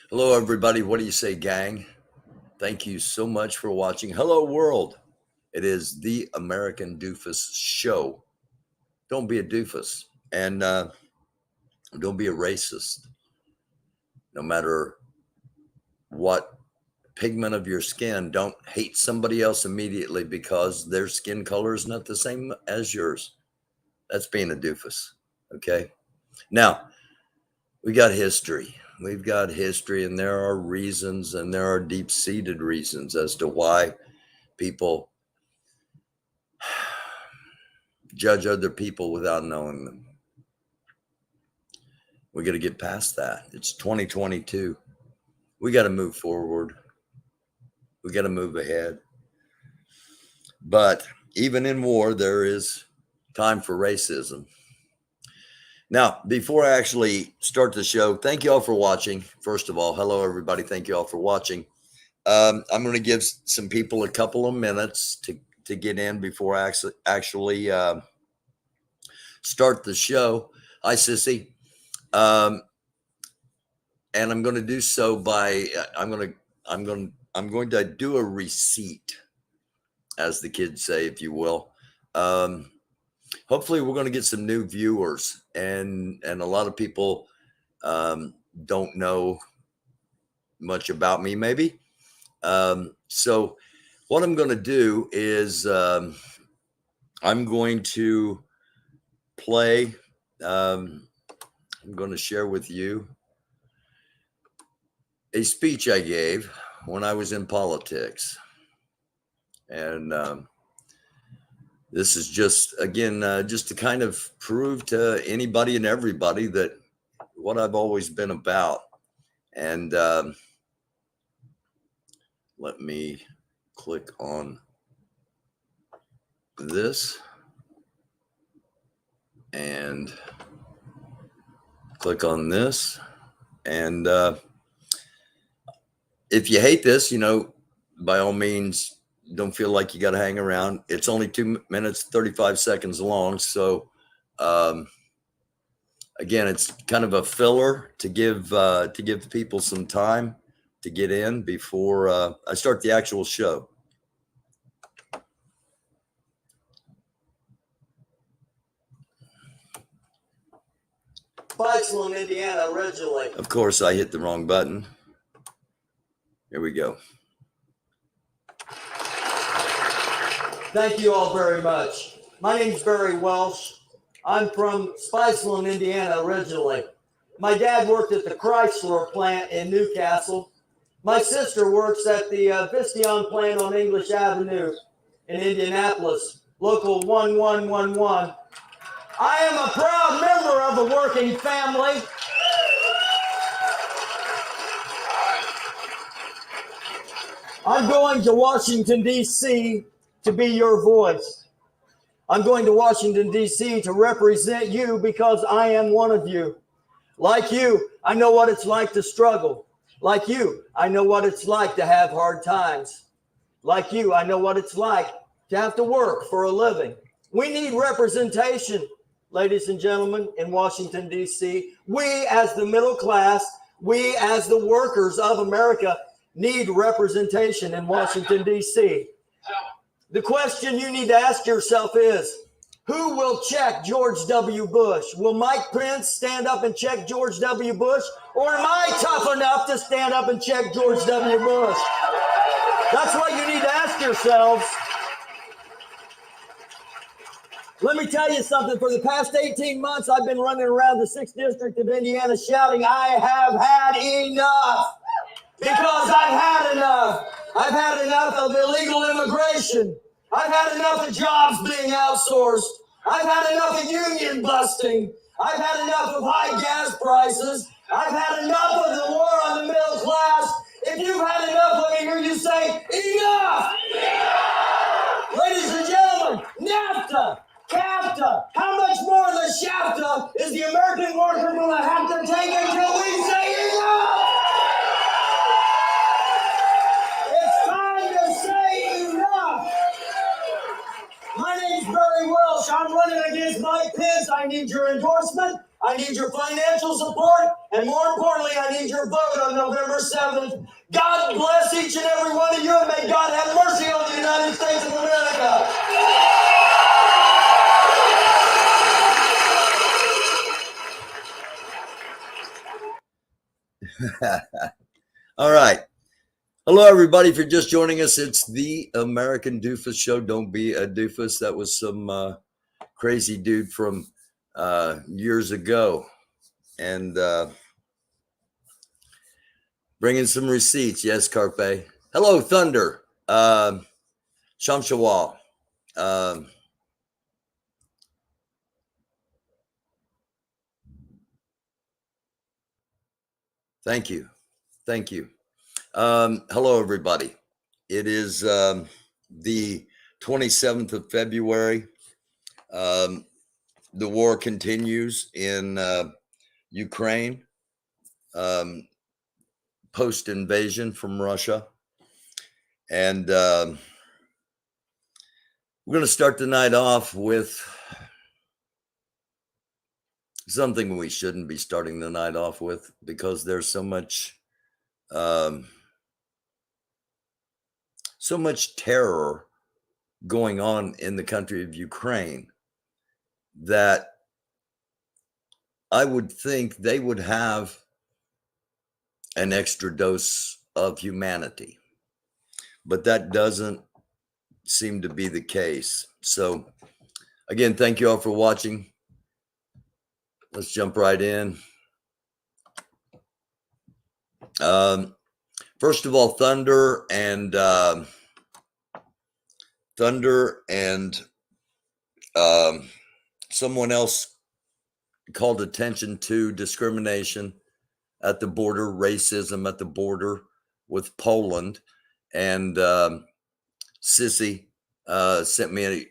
Hello, everybody. What do you say, gang? Thank you so much for watching. Hello, world. It is the American Doofus Show. Don't be a doofus, and don't be a racist. No matter what pigment of your skin, don't hate somebody else immediately because their skin color is not the same as yours. That's being a doofus. Okay. Now, we got history. We've got history, and there are reasons, and there are deep-seated reasons as to why people judge other people without knowing them. We got to get past that. It's 2022. We got to move forward. We got to move ahead. But even in war, there is time for racism. Now, before I actually start the show, thank you all for watching. First of all, hello, everybody. Thank you all for watching. I'm going to give some people a couple of minutes to get in before I actually start the show. Hi, Sissy. And I'm going to do so by I'm going to do a receipt, as the kids say, if you will. Hopefully we're going to get some new viewers, and a lot of people don't know much about me, maybe. So what I'm going to do is I'm going to play. I'm going to share with you a speech I gave when I was in politics. And this is just, again, just to kind of prove to anybody and everybody that what I've always been about. And let me click on this and click on this. And if you hate this, by all means, don't feel like you got to hang around. It's only 2 minutes, 35 seconds long. So, again, it's kind of a filler to give people some time to get in before I start the actual show. Spikesville, Indiana, originally. Of course, I hit the wrong button. Here we go. Thank you all very much. My name's Barry Welsh. I'm from Spiceville, Indiana, originally. My dad worked at the Chrysler plant in Newcastle. My sister works at the Vistion plant on English Avenue in Indianapolis, local 1111. I am a proud member of a working family. I'm going to Washington, D.C. to be your voice. I'm going to Washington, D.C. to represent you because I am one of you. Like you, I know what it's like to struggle. Like you, I know what it's like to have hard times. Like you, I know what it's like to have to work for a living. We need representation, ladies and gentlemen, in Washington, D.C. We as the middle class, we as the workers of America need representation in Washington, D.C. The question you need to ask yourself is, who will check George W. Bush? Will Mike Pence stand up and check George W. Bush? Or am I tough enough to stand up and check George W. Bush? That's what you need to ask yourselves. Let me tell you something. For the past 18 months, I've been running around the 6th District of Indiana shouting, I have had enough. Because I've had enough. I've had enough of illegal immigration. I've had enough of jobs being outsourced. I've had enough of union busting. I've had enough of high gas prices. I've had enough of the war on the middle class. If you've had enough, let me hear you say, enough! Enough! Ladies and gentlemen, NAFTA, CAFTA, how much more of the shafta is the American worker going to have to take until we say enough? My name's Barry Welsh. I'm running against Mike Pence. I need your endorsement. I need your financial support, and more importantly, I need your vote on November 7th. God bless each and every one of you, and may God have mercy on the United States of America. All right. Hello, everybody. If you're just joining us, it's the American Doofus Show. Don't be a doofus. That was some crazy dude from years ago. And bringing some receipts. Yes, Carpe. Hello, Thunder. Shamshawal. Thank you. Thank you. Hello, everybody. It is the 27th of February. The war continues in Ukraine, post-invasion from Russia. And we're going to start the night off with something we shouldn't be starting the night off with, because there's so much terror going on in the country of Ukraine that I would think they would have an extra dose of humanity, but that doesn't seem to be the case. So again, thank you all for watching. Let's jump right in. First of all, Thunder and someone else called attention to discrimination at the border, racism at the border with Poland, and Sissy sent me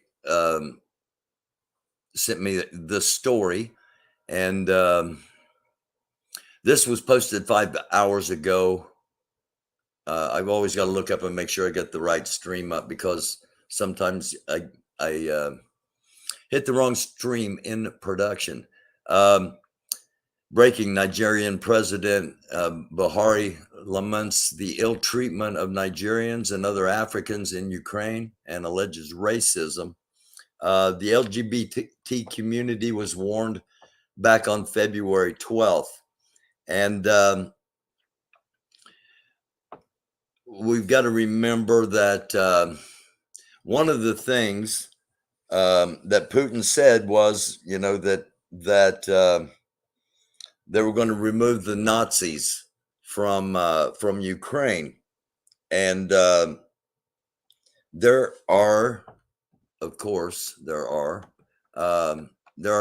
the story, and this was posted 5 hours ago. I've always got to look up and make sure I get the right stream up, because sometimes I hit the wrong stream in production. Breaking: Nigerian President Buhari laments the ill treatment of Nigerians and other Africans in Ukraine and alleges racism. The LGBT community was warned back on February 12th. And we've got to remember that one of the things that Putin said was, that they were going to remove the Nazis from Ukraine, and there are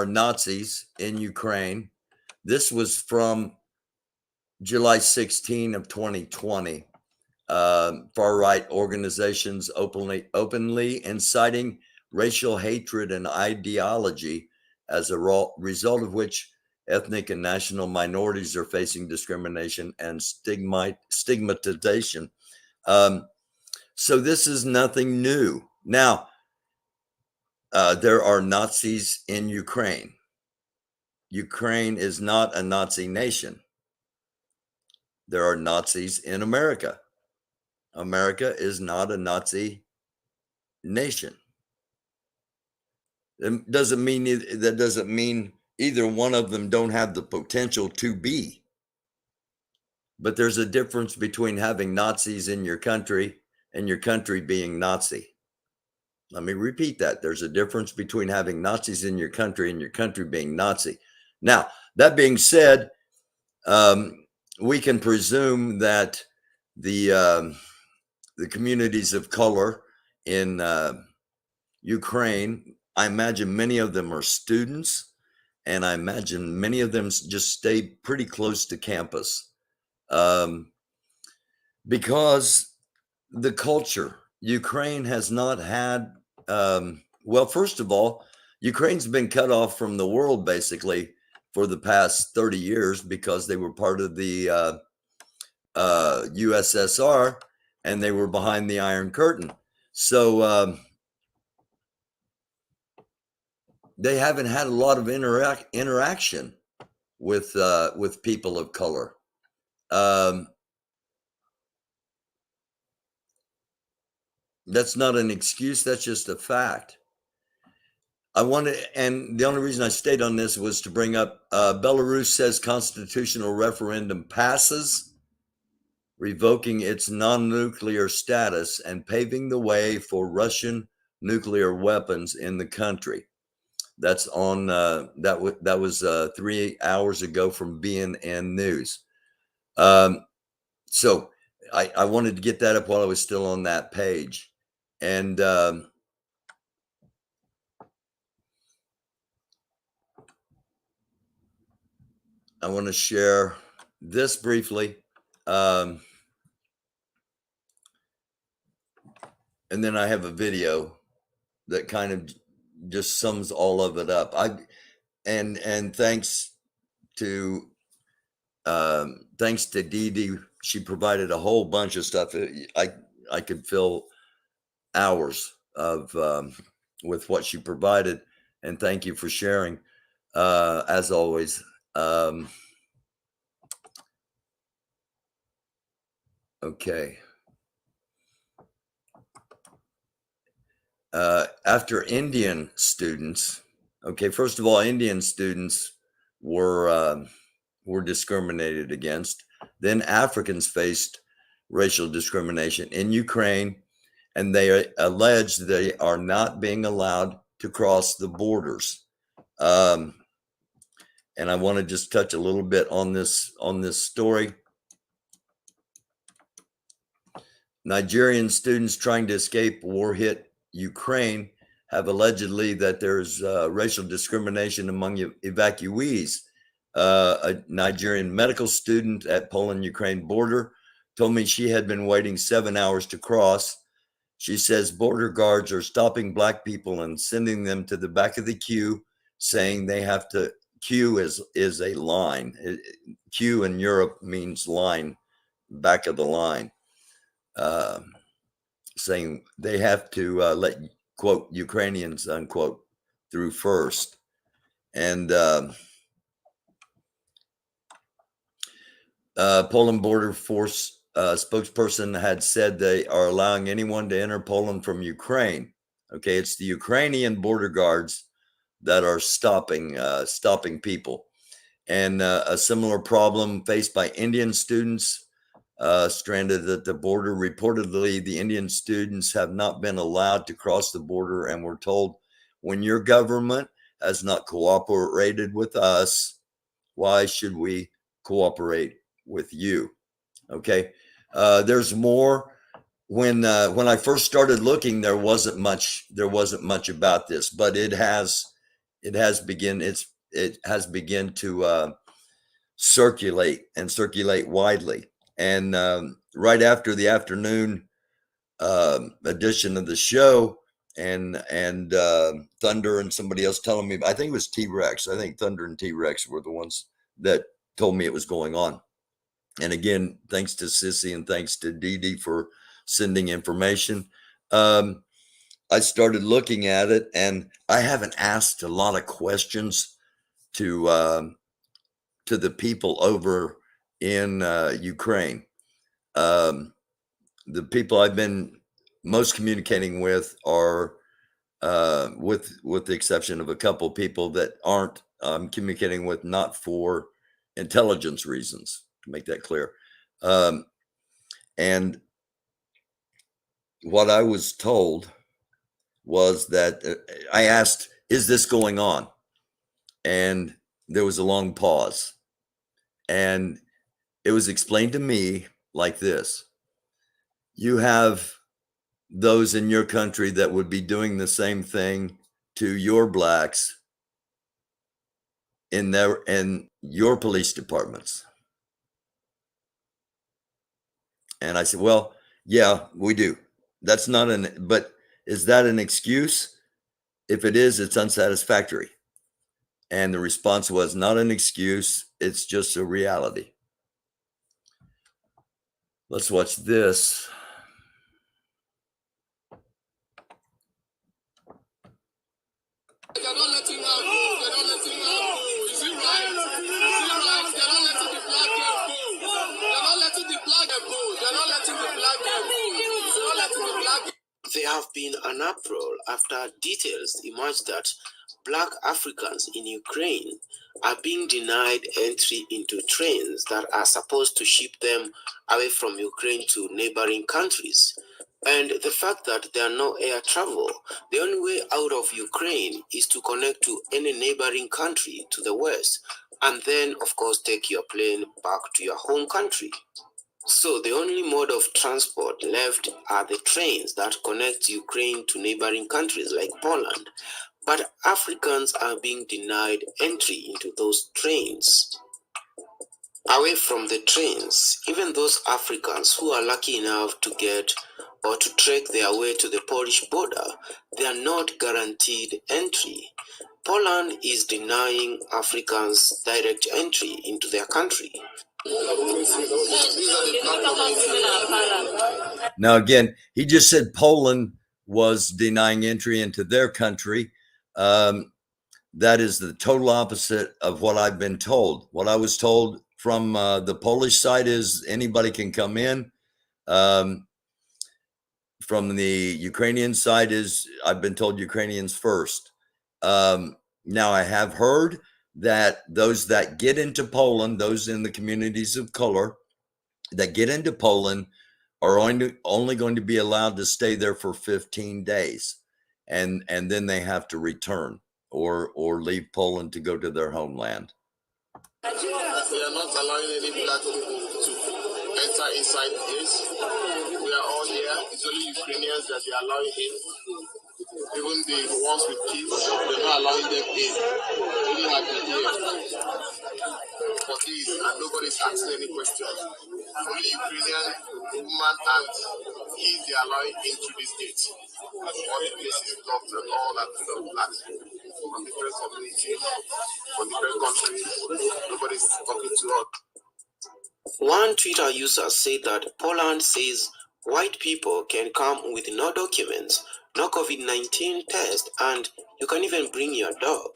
Nazis in Ukraine. This was from July 16 of 2020. Far-right organizations openly inciting racial hatred and ideology, as a result of which ethnic and national minorities are facing discrimination and stigmatization. So this is nothing new. Now, there are Nazis in Ukraine. Ukraine is not a Nazi nation. There are Nazis in America. America is not a Nazi nation. That doesn't mean either one of them don't have the potential to be. But there's a difference between having Nazis in your country and your country being Nazi. Let me repeat that. There's a difference between having Nazis in your country and your country being Nazi. Now, that being said, we can presume that the communities of color in Ukraine, I imagine many of them are students, and I imagine many of them just stay pretty close to campus, because the culture, Ukraine has not had, well, first of all, Ukraine's been cut off from the world basically for the past 30 years because they were part of the USSR, and they were behind the Iron Curtain. So they haven't had a lot of interaction with people of color. That's not an excuse. That's just a fact. And the only reason I stayed on this was to bring up Belarus says constitutional referendum passes, revoking its non-nuclear status and paving the way for Russian nuclear weapons in the country. That's on that was 3 hours ago from BNN News. So I wanted to get that up while I was still on that page, and I want to share this briefly, and then I have a video that kind of just sums all of it up. And thanks to Dee Dee, she provided a whole bunch of stuff. I could fill hours of with what she provided, and thank you for sharing, as always. Okay. After Indian students, okay, first of all, Indian students were discriminated against. Then Africans faced racial discrimination in Ukraine, and they allege they are not being allowed to cross the borders. And I want to just touch a little bit on this story. Nigerian students trying to escape war-hit Ukraine have allegedly that there's racial discrimination among evacuees. A Nigerian medical student at Poland-Ukraine border told me she had been waiting 7 hours to cross. She says border guards are stopping Black people and sending them to the back of the queue, saying they have to. Queue is a line. Queue in Europe means line, back of the line. Saying they have to let, quote, Ukrainians, unquote, through first. And Poland Border Force spokesperson had said they are allowing anyone to enter Poland from Ukraine. Okay, it's the Ukrainian border guards that are stopping people. And a similar problem faced by Indian students stranded at the border. Reportedly, the Indian students have not been allowed to cross the border and were told, when your government has not cooperated with us, why should we cooperate with you? Okay, there's more. When I first started looking, there wasn't much about this, but it has begun to circulate widely. And right after the afternoon edition of the show, and Thunder and somebody else telling me, I think it was T-Rex. I think Thunder and T-Rex were the ones that told me it was going on. And again, thanks to Sissy and thanks to Dee Dee for sending information. I started looking at it, and I haven't asked a lot of questions to the people over in Ukraine. The people I've been most communicating with are, with the exception of a couple people that aren't communicating with, not for intelligence reasons, to make that clear. And what I was told was that I asked, is this going on? And there was a long pause. And it was explained to me like this: you have those in your country that would be doing the same thing to your Blacks in your police departments. And I said, well, yeah, we do. That's not but is that an excuse? If it is, it's unsatisfactory. And the response was, not an excuse, it's just a reality. Let's watch this. They're not letting out. They're not letting out. Is it right? an uproar after details emerged that Black Africans in Ukraine are being denied entry into trains that are supposed to ship them away from Ukraine to neighboring countries. And the fact that there are no air travel, the only way out of Ukraine is to connect to any neighboring country to the west, and then, of course, take your plane back to your home country. So the only mode of transport left are the trains that connect Ukraine to neighboring countries like Poland. But Africans are being denied entry into those trains. Away from the trains, even those Africans who are lucky enough to get or to trek their way to the Polish border, they are not guaranteed entry. Poland is denying Africans direct entry into their country. Now, again, he just said Poland was denying entry into their country. That is the total opposite of what I've been told. What I was told from the Polish side is anybody can come in. From the Ukrainian side is I've been told Ukrainians first. Now, I have heard that those that get into Poland, those in the communities of color that get into Poland are only going to be allowed to stay there for 15 days. And then they have to return or leave Poland to go to their homeland. We are not allowing any black people to enter inside this. We are all here. It's only Ukrainians that they are allowing in. Even the ones with kids, they're not allowing them in. They only have been here for days and nobody's asking any questions. Only Ukrainian woman and kids they are allowing in through this gate. All the places blocked and all that black from different communities, from different countries. Nobody's talking to us. One Twitter user said that Poland says white people can come with no documents, no COVID-19 test, and you can even bring your dog.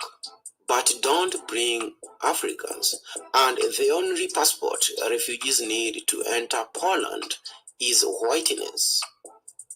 But don't bring Africans. And the only passport refugees need to enter Poland is whiteness.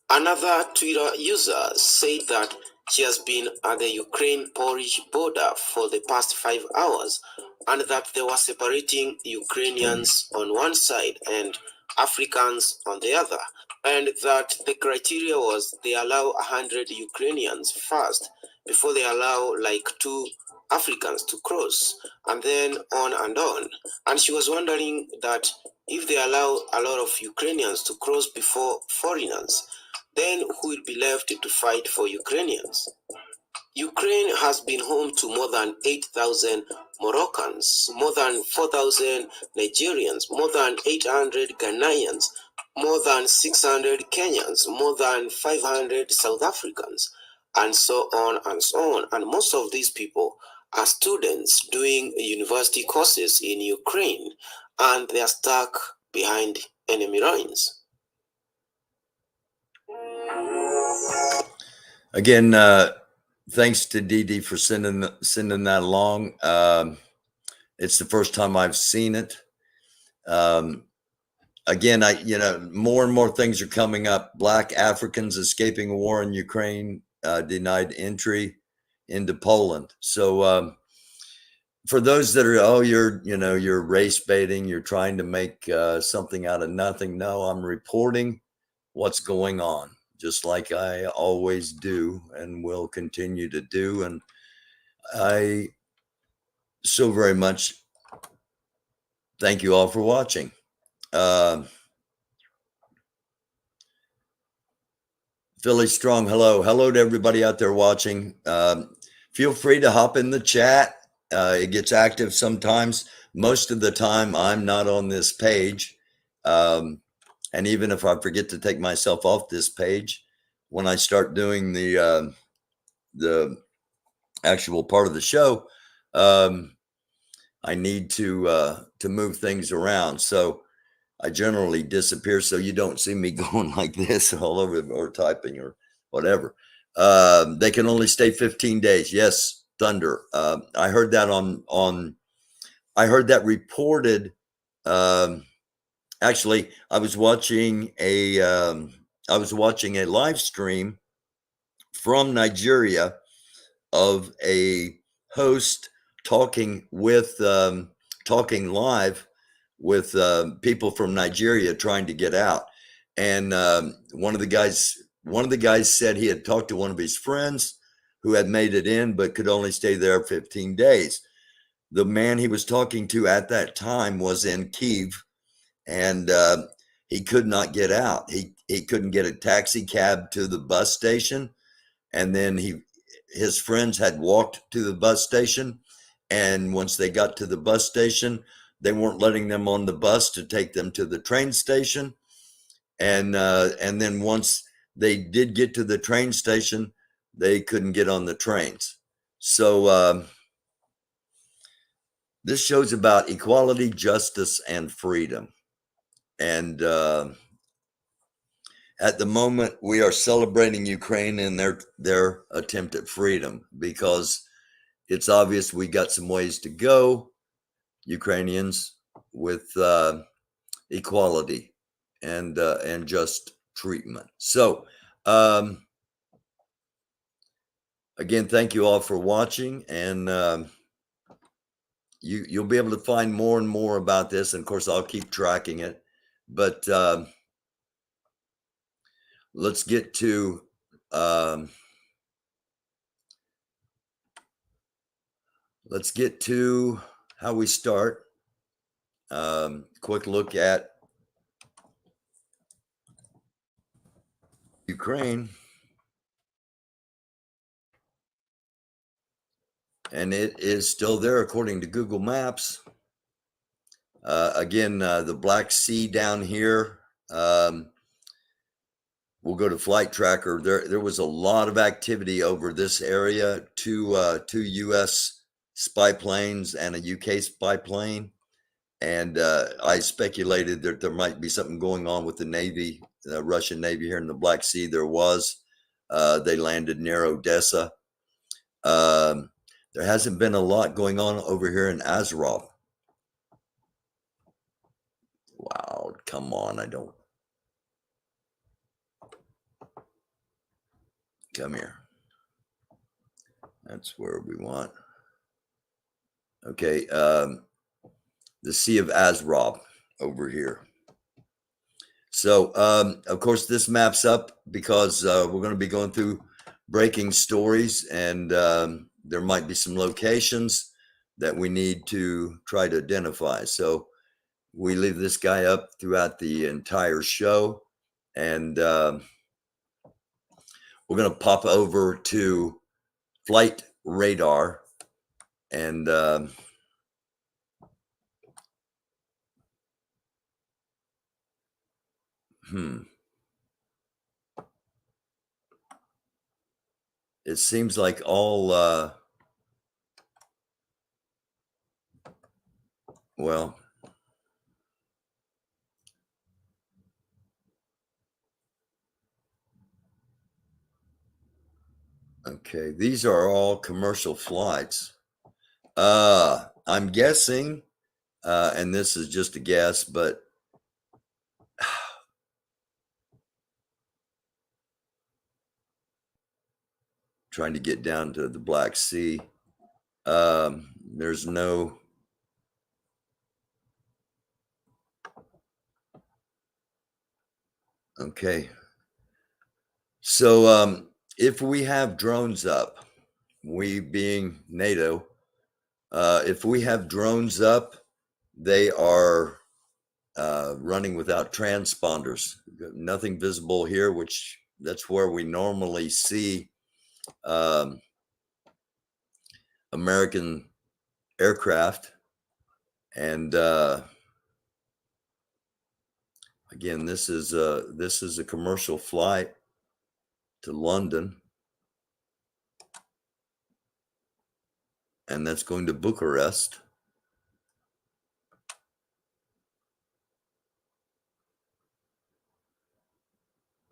Another Twitter user said that she has been at the Ukraine-Polish border for the past 5 hours and that they were separating Ukrainians on one side and Africans on the other, and that the criteria was they allow 100 Ukrainians first before they allow like 2 Africans to cross, and then on and on. And she was wondering that if they allow a lot of Ukrainians to cross before foreigners, then who will be left to fight for Ukrainians? Ukraine has been home to more than 8,000 Moroccans, more than 4,000 Nigerians, more than 800 Ghanaians, more than 600 Kenyans, more than 500 South Africans, and so on and so on. And most of these people are students doing university courses in Ukraine, and they are stuck behind enemy lines. Again, thanks to Dee for sending that along. It's the first time I've seen it. Again, more and more things are coming up. Black Africans escaping a war in Ukraine denied entry into Poland. So for those that are, you're race baiting, you're trying to make something out of nothing. No, I'm reporting what's going on, just like I always do and will continue to do. And I so very much thank you all for watching. Philly Strong, hello to everybody out there watching. Feel free to hop in the chat. It gets active sometimes. Most of the time I'm not on this page. And even if I forget to take myself off this page, when I start doing the actual part of the show, I need to move things around. So I generally disappear, so you don't see me going like this all over or typing or whatever. They can only stay 15 days. Yes, Thunder. I heard that I heard that reported. Actually, I was watching a live stream from Nigeria of a host talking live with people from Nigeria trying to get out. And one of the guys said he had talked to one of his friends who had made it in, but could only stay there 15 days. The man he was talking to at that time was in Kiev, and he could not get out. He couldn't get a taxi cab to the bus station, and then his friends had walked to the bus station, and once they got to the bus station, they weren't letting them on the bus to take them to the train station, and then once they did get to the train station, they couldn't get on the trains. So this shows about equality, justice, and freedom. And at the moment, we are celebrating Ukraine and their attempt at freedom, because it's obvious we got some ways to go, Ukrainians, with equality and just treatment. So again, thank you all for watching, and you'll be able to find more and more about this. And of course, I'll keep tracking it. But let's get to how we start. Quick look at Ukraine. And it is still there according to Google Maps. Again, the Black Sea down here. We'll go to Flight Tracker. There was a lot of activity over this area. Two U.S. spy planes and a U.K. spy plane. And I speculated that there might be something going on with the Navy, the Russian Navy here in the Black Sea. There was. They landed near Odessa. There hasn't been a lot going on over here in Azov. Wow, come on, I don't. Come here. That's where we want. Okay, the Sea of Azov over here. So, of course, this maps up because we're going to be going through breaking stories, and there might be some locations that we need to try to identify. So we leave this guy up throughout the entire show, and we're going to pop over to flight radar, and it seems like all well, okay, these are all commercial flights. I'm guessing, and this is just a guess, but trying to get down to the Black Sea. There's no. Okay. So if we have drones up, we being NATO, if we have drones up, they are running without transponders. Nothing visible here, which that's where we normally see American aircraft. And again, this is a commercial flight to London, and that's going to Bucharest.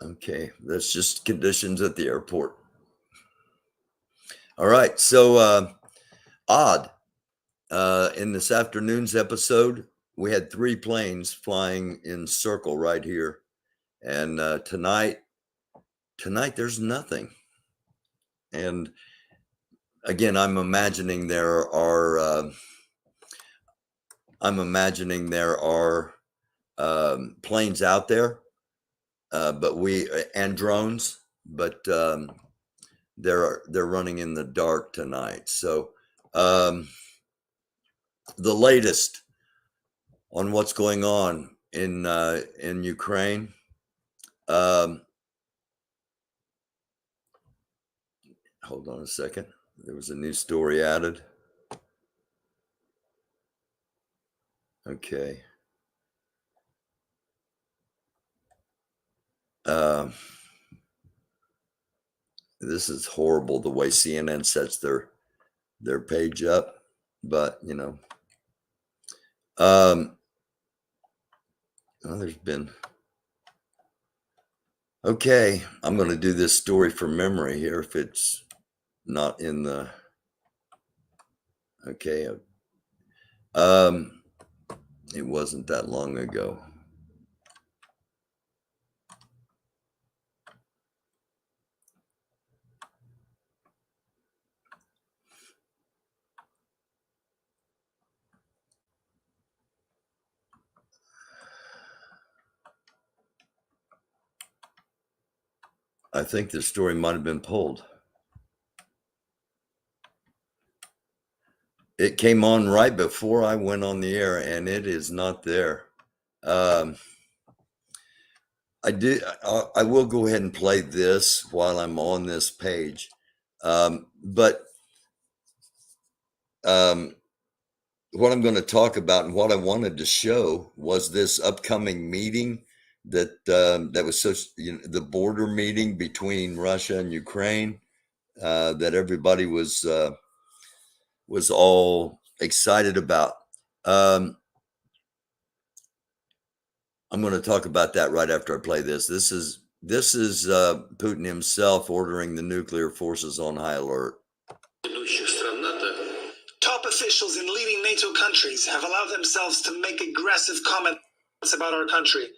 Okay, that's just conditions at the airport. All right, so odd. In this afternoon's episode, we had 3 planes flying in circle right here, and tonight there's nothing. And again, I'm imagining there are planes out there, and drones, but they're running in the dark tonight. So the latest on what's going on in Ukraine. Hold on a second. There was a new story added. Okay. This is horrible, the way CNN sets their page up, but well, there's been. Okay, I'm going to do this story from memory here if it's not in the. Okay. It wasn't that long ago. I think the story might have been pulled. It came on right before I went on the air, and it is not there. I will go ahead and play this while I'm on this page. But what I'm going to talk about and what I wanted to show was this upcoming meeting that was the border meeting between Russia and Ukraine that everybody was all excited about. I'm going to talk about that right after I play this. This is Putin himself ordering the nuclear forces on high alert. Top officials in leading NATO countries have allowed themselves to make aggressive comments about our country.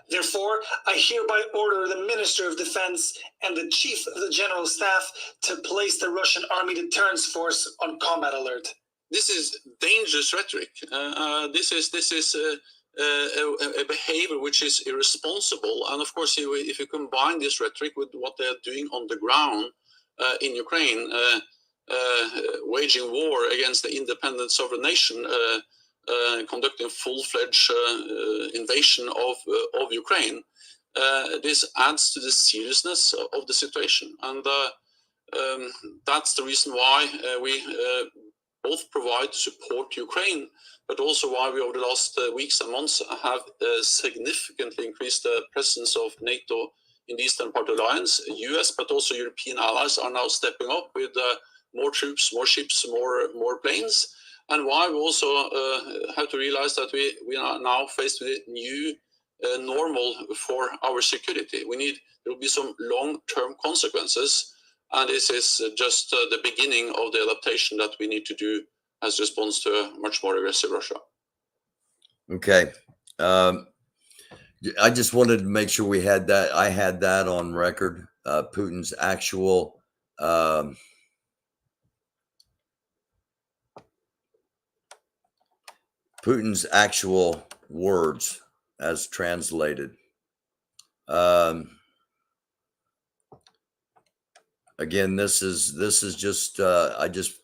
Therefore, I hereby order the Minister of Defense and the Chief of the General Staff to place the Russian Army Deterrence Force on combat alert. This is dangerous rhetoric. This is a behavior which is irresponsible. And of course, if you combine this rhetoric with what they're doing on the ground in Ukraine, waging war against the independent sovereign nation, conducting full-fledged invasion of Ukraine, this adds to the seriousness of the situation. And that's the reason why we both provide support to Ukraine, but also why we over the last weeks and months have significantly increased the presence of NATO in the eastern part of the alliance. US, but also European allies are now stepping up with more troops, more ships, more planes. And why we also have to realize that we are now faced with a new normal for our security. There will be some long-term consequences. And this is just the beginning of the adaptation that we need to do as response to a much more aggressive Russia. Okay. I just wanted to make sure we had that. I had that on record. Putin's actual words as translated. Again, this is just I just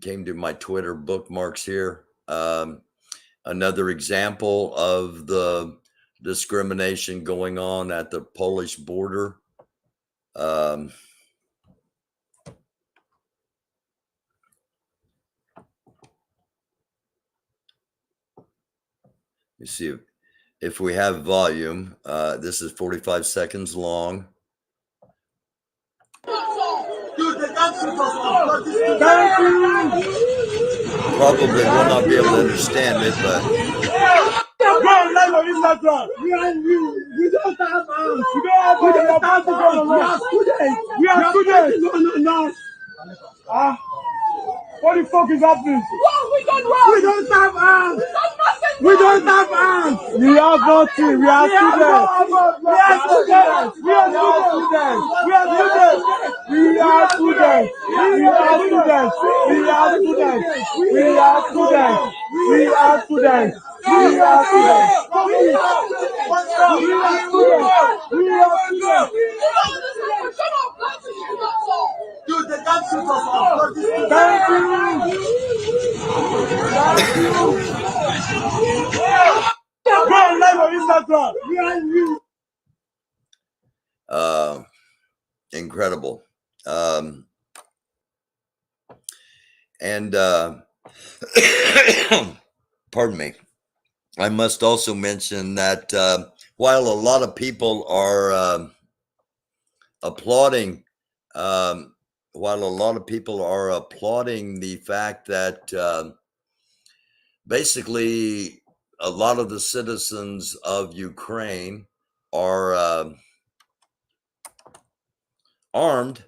came to my Twitter bookmarks here. Another example of the discrimination going on at the Polish border. You see if we have volume. This is 45 seconds long. Probably will not be able to understand it, but We don't have arms. We are students. No. What the fuck is happening? We don't have arms. We don't have arms. We have nothing. We are students. students. We are students. We are students. We are students. We are students. We are students. We are students. We are students. We are students. We are students. We are students. Dude, the dump shoot us off. Thank you. Thank you. Go on live on Instagram. We are you. Incredible. And pardon me. I must also mention that while a lot of people are applauding, the fact that basically a lot of the citizens of Ukraine are armed.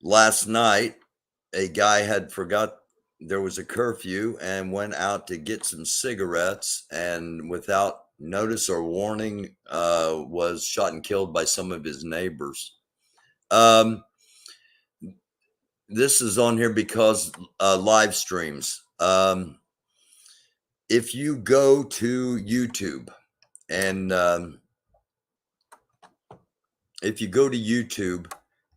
Last night, a guy had forgot there was a curfew and went out to get some cigarettes, and without notice or warning, was shot and killed by some of his neighbors. This is on here because live streams. If you go to YouTube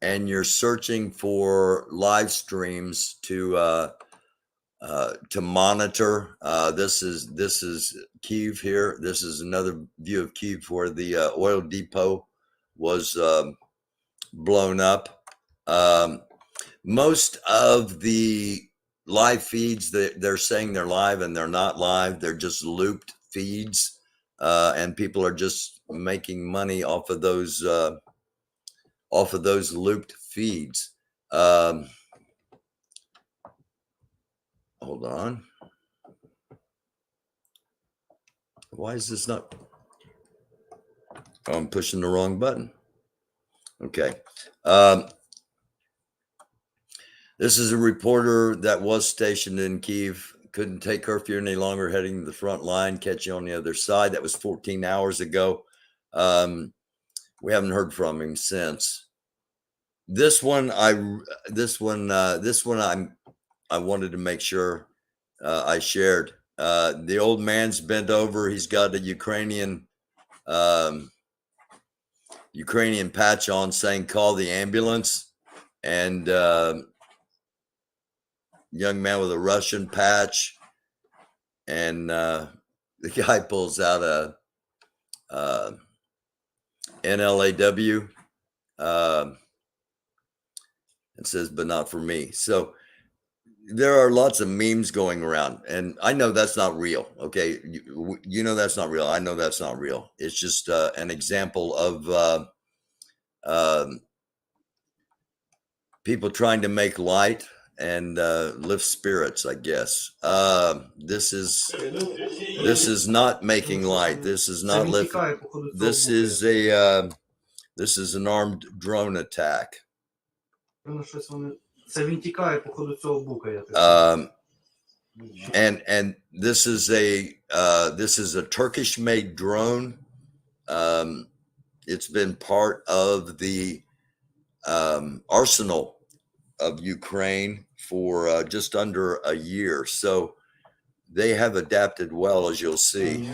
and you're searching for live streams to monitor, this is Kyiv here. This is another view of Kyiv where the oil depot was blown up. Most of the live feeds that they're saying they're live and they're not live, they're just looped feeds, and people are just making money off of those looped feeds. Hold on. Why is this not? Oh, I'm pushing the wrong button. Okay. This is a reporter that was stationed in Kyiv, couldn't take curfew any longer, heading to the front line, catch you on the other side. That was 14 hours ago. We haven't heard from him since. This one I wanted to make sure I shared. The old man's bent over. He's got a Ukrainian patch on saying "Call the ambulance," and young man with a Russian patch, and the guy pulls out a NLAW and says, "But not for me." So there are lots of memes going around, and I know that's not real. Okay, you know that's not real. I know that's not real. It's just an example of people trying to make light and lift spirits, I guess. This is not making light. This is not lift. This is an armed drone attack. And this is a Turkish-made drone. It's been part of the arsenal of Ukraine for just under a year. So they have adapted well, as you'll see.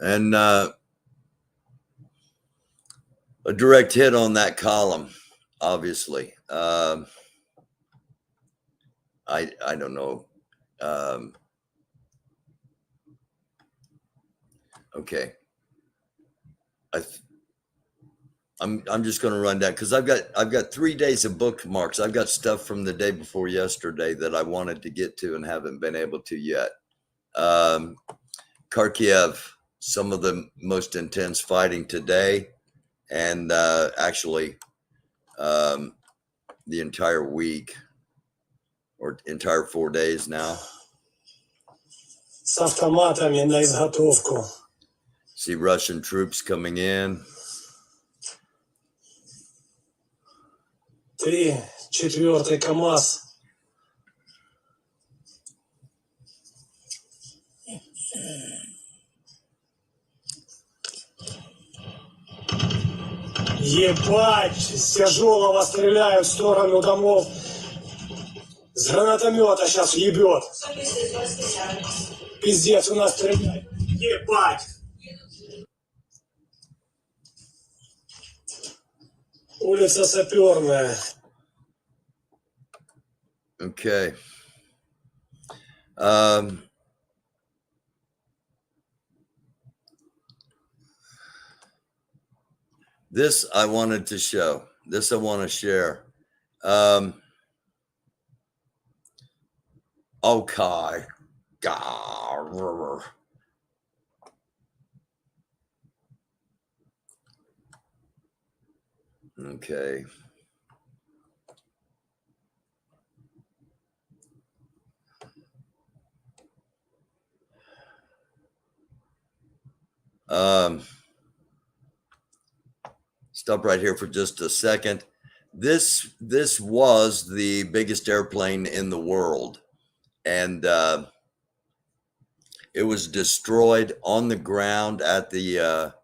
And a direct hit on that column, obviously. I don't know. Okay. I'm just going to run down because I've got 3 days of bookmarks. I've got stuff from the day before yesterday that I wanted to get to and haven't been able to yet. Kharkiv, some of the most intense fighting today, and actually the entire week. or entire 4 days now. С автоматами на изготовку. See Russian troops coming in. 3, 4 КАМАЗ. Ебать, с тяжелого стреляют в сторону домов. С гранатомета сейчас ебет. Пиздец, у нас стреляют. Ебать. Улица Саперная. Okay. This I wanted to show. This I want to share. Okay. Okay. Stop right here for just a second. This was the biggest airplane in the world, and it was destroyed on the ground at the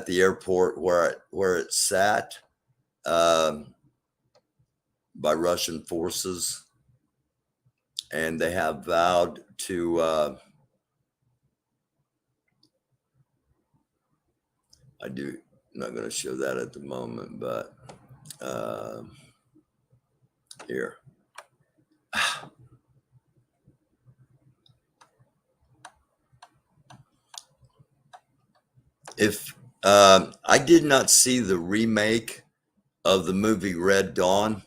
airport where it sat by Russian forces, and they have vowed to. I'm not going to show that at the moment, but here. If I did not see the remake of the movie Red Dawn,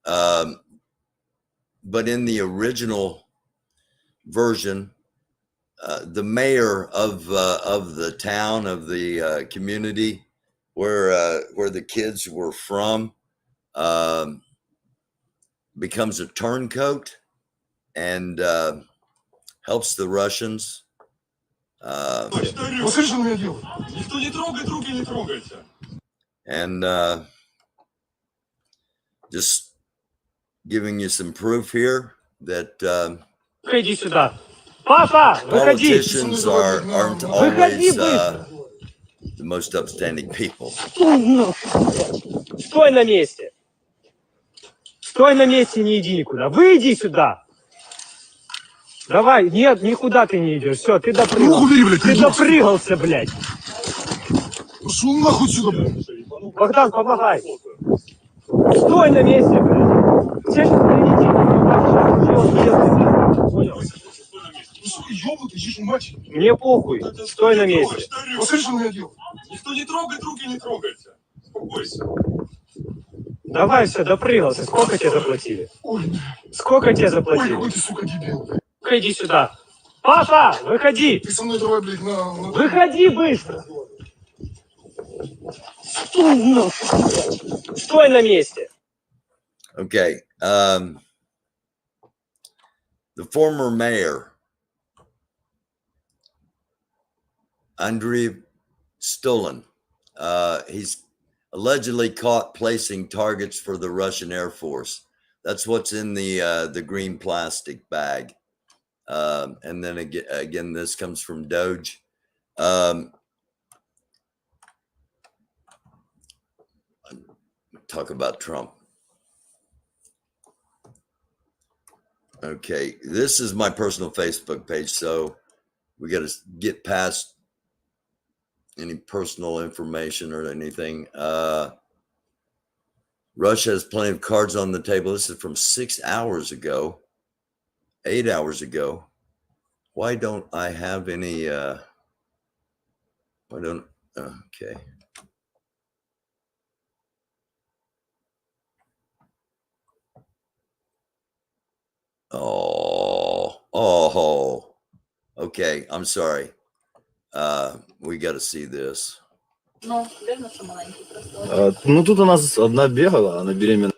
but in the original version, the mayor of the town, of the community where the kids were from, becomes a turncoat and helps the Russians. And just giving you some proof here that politicians aren't always the most upstanding people. Стой на месте. Стой на месте, не иди никуда. Выйди сюда. Давай, нет, никуда ты не идешь. Все, ты допрыгался. Ты допрыгался, блядь. Пошел нахуй сюда, блядь. Богдан, помогай. Стой на месте, блядь. Все сейчас понял? Мне похуй. Стой на месте. Посмотри, что он меня делает. Никто не трогает, руки не трогайте. Успокойся. Давай, все, допрыгался. Сколько тебе заплатили? Сколько тебе заплатили? Ой, какой ты, сука, дебил, блядь. Выходи сюда. Папа, выходи. Ты со мной давай, блядь, на... Выходи быстро. Стой на месте. Okay. The former mayor, Andrei Stolin, he's allegedly caught placing targets for the Russian Air Force. That's what's in the green plastic bag. And then again, this comes from Doge. Talk about Trump. Okay, this is my personal Facebook page, so we got to get past any personal information or anything. Russia has plenty of cards on the table. This is from 6 hours ago, 8 hours ago. Why don't I have any? Okay. Oh, okay. I'm sorry. We got to see this. Ну, видно, що маленький просто. Ну тут у нас одна бегала, она беременна.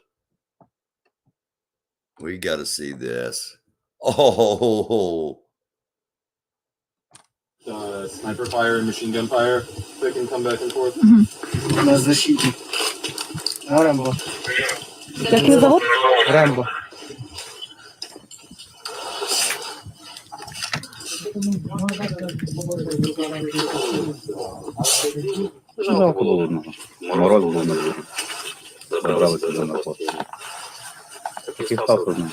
We got to see this. Oh, Sniper fire and machine gun fire. They can come back and forth. На защите. Рэмбо. Как его зовут? Рэмбо. Жалко було одного. Мороз був на дворі. Забралися до напад. Такий став одного.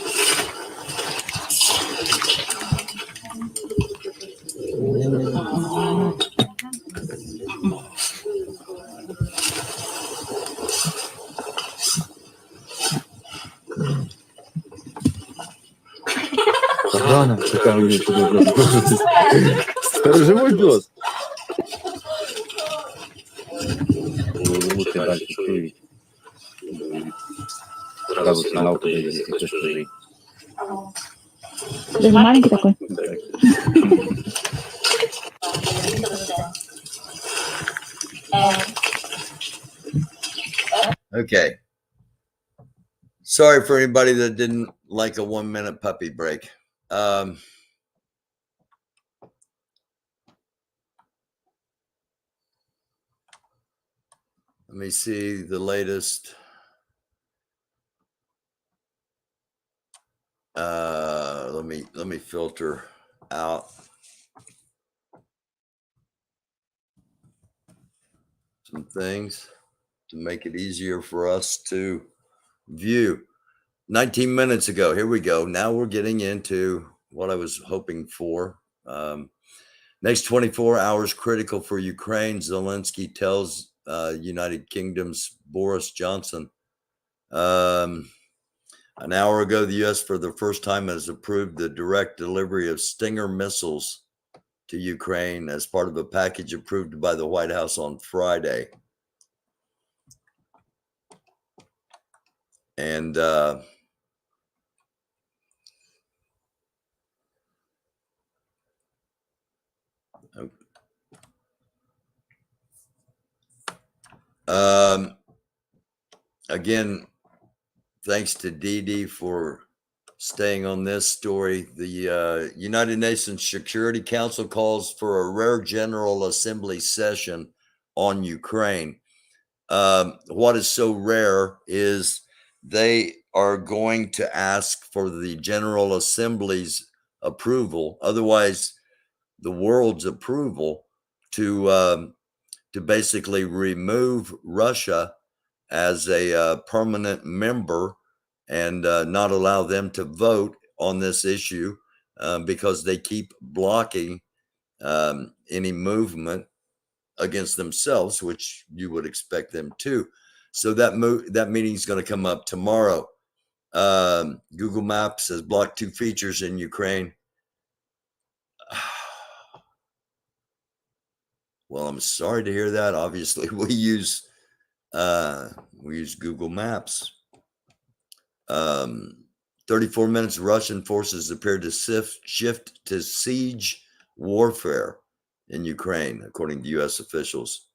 Охрана, какая у нее туда сторожевой пес. Лучше дальше чують. Сразу сигнал туда есть, если кто чужий. Даже маленький такой. okay. Sorry for anybody that didn't like a 1-minute puppy break. Let me see the latest. Let me filter out some things to make it easier for us to view. 19 minutes ago, here we go. Now we're getting into what I was hoping for. Next 24 hours critical for Ukraine, Zelensky tells United Kingdom's Boris Johnson. An hour ago, the U.S. for the first time has approved the direct delivery of Stinger missiles to Ukraine as part of a package approved by the White House on Friday. And again, thanks to Dee Dee for staying on this story. The United Nations Security Council calls for a rare General Assembly session on Ukraine. What is so rare is they are going to ask for the General Assembly's approval, otherwise the world's approval, to basically remove Russia as a permanent member and not allow them to vote on this issue because they keep blocking any movement against themselves, which you would expect them to. So that meeting is going to come up tomorrow. Google Maps has blocked 2 features in Ukraine. Well, I'm sorry to hear that. Obviously, we use Google Maps. 34 minutes, Russian forces appear to shift to siege warfare in Ukraine, according to U.S. officials.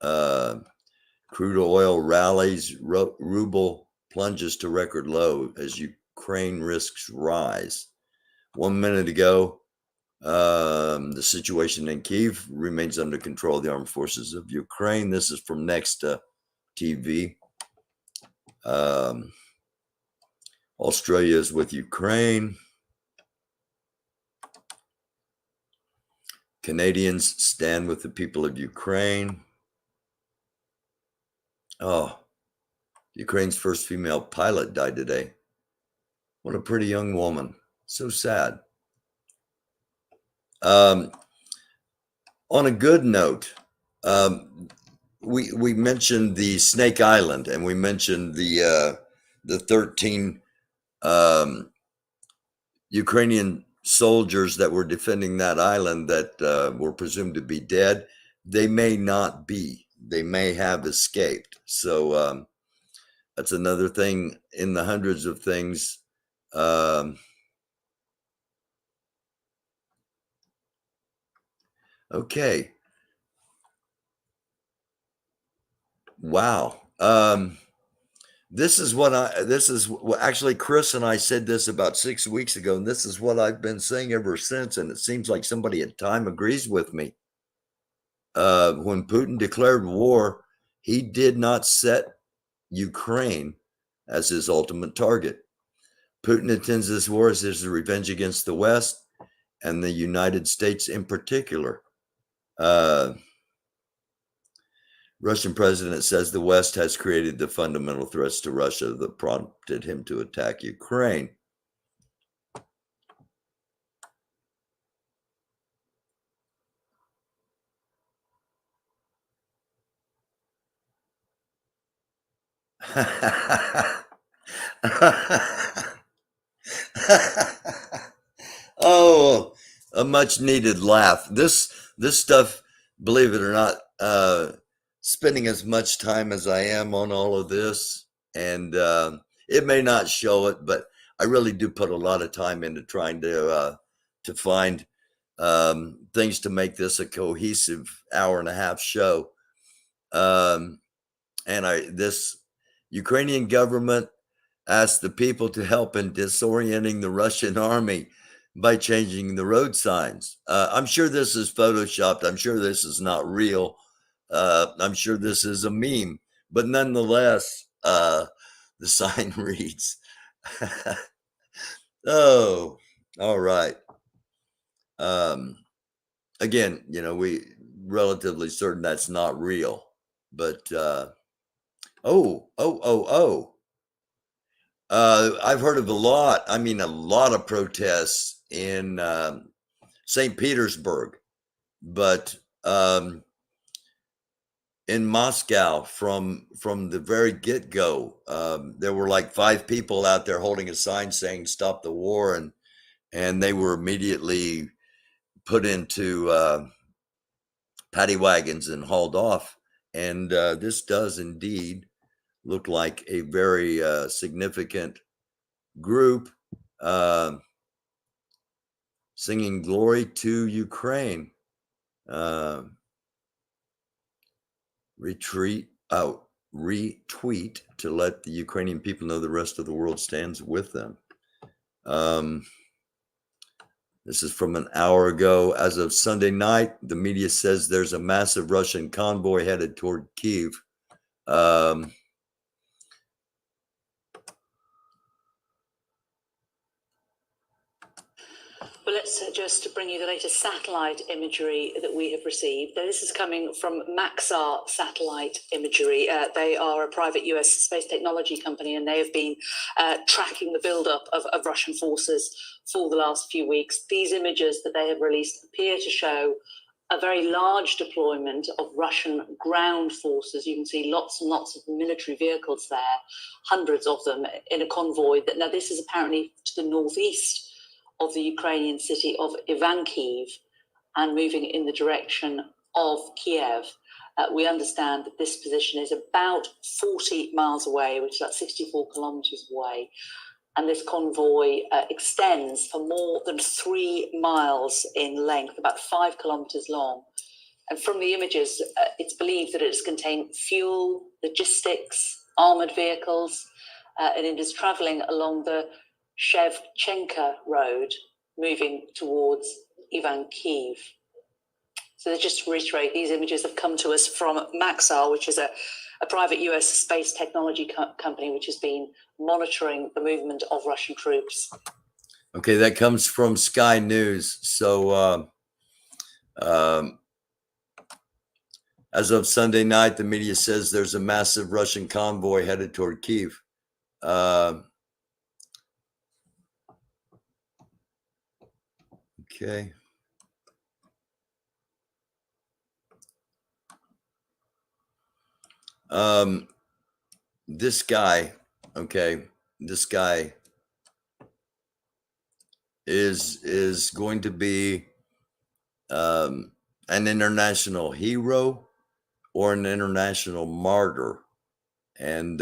Crude oil rallies, ruble plunges to record low as Ukraine risks rise. 1 minute ago, the situation in Kyiv remains under control of the armed forces of Ukraine. This is from Nexta TV. Australia is with Ukraine. Canadians stand with the people of Ukraine. Oh, Ukraine's first female pilot died today. What a pretty young woman. So sad. On a good note, we mentioned the Snake Island, and we mentioned the 13 Ukrainian soldiers that were defending that island that were presumed to be dead. They may not be. They may have escaped. So that's another thing in the hundreds of things. Okay. Wow. this is actually Chris and I said this about 6 weeks ago, and this is what I've been saying ever since. And it seems like somebody at Time agrees with me. When Putin declared war, he did not set Ukraine as his ultimate target. Putin intends this war as his revenge against the West and the United States in particular. Russian president says the West has created the fundamental threats to Russia that prompted him to attack Ukraine. Oh, a much needed laugh. This stuff, believe it or not, spending as much time as I am on all of this, and it may not show it, but I really do put a lot of time into trying to find things to make this a cohesive hour-and-a-half show. And this Ukrainian government asked the people to help in disorienting the Russian army by changing the road signs. I'm sure this is photoshopped. I'm sure this is not real. I'm sure this is a meme, but nonetheless, the sign reads, oh, all right. Again, we relatively certain that's not real, but I've heard of a lot of protests in St. Petersburg, but in Moscow from the very get-go, there were like 5 people out there holding a sign saying "Stop the war," and they were immediately put into paddy wagons and hauled off. And this does indeed look like a very significant group singing "Glory to Ukraine." Retweet to let the Ukrainian people know the rest of the world stands with them. This is from an hour ago. As of Sunday night, the media says there's a massive Russian convoy headed toward Kyiv. Well, let's just bring you the latest satellite imagery that we have received. Now, this is coming from Maxar Satellite Imagery. They are a private US space technology company, and they have been tracking the buildup of Russian forces for the last few weeks. These images that they have released appear to show a very large deployment of Russian ground forces. You can see lots and lots of military vehicles there, hundreds of them in a convoy. Now, this is apparently to the northeast of the Ukrainian city of Ivankiv and moving in the direction of Kiev. We understand that this position is about 40 miles away, which is about 64 kilometers away. And this convoy extends for more than 3 miles in length, about 5 kilometers long. And from the images, it's believed that it's contained fuel, logistics, armored vehicles, and it is traveling along the Shevchenka Road, moving towards Ivankiv. So just to reiterate, these images have come to us from Maxar, which is a private US space technology company which has been monitoring the movement of Russian troops. Okay, that comes from Sky News. So as of Sunday night, the media says there's a massive Russian convoy headed toward Kyiv. Okay. This guy is going to be an international hero or an international martyr. And